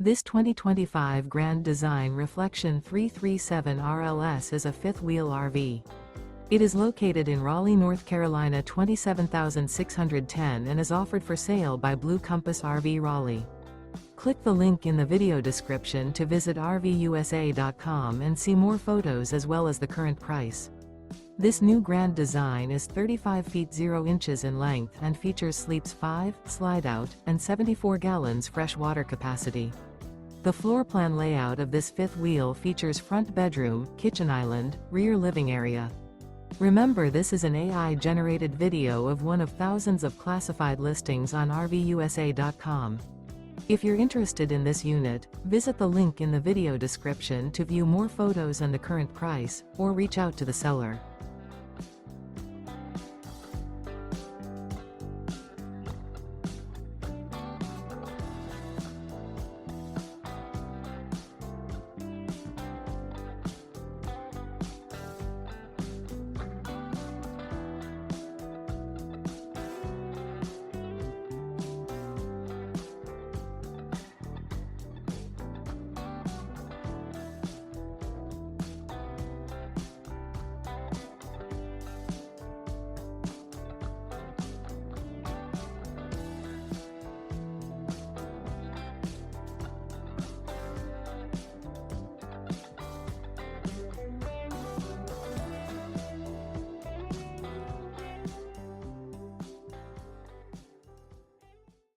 This 2025 Grand Design Reflection 337 RLS is a fifth-wheel RV. It is located in Raleigh, North Carolina 27610 and is offered for sale by Blue Compass RV Raleigh. Click the link in the video description to visit RVUSA.com and see more photos as well as the current price. This new Grand Design is 35 feet 0 inches in length and features sleeps 5, slide-out, and 74 gallons fresh water capacity. The floor plan layout of this fifth wheel features front bedroom, kitchen island, rear living area. Remember, this is an AI-generated video of one of thousands of classified listings on RVUSA.com. If you're interested in this unit, visit the link in the video description to view more photos and the current price, or reach out to the seller.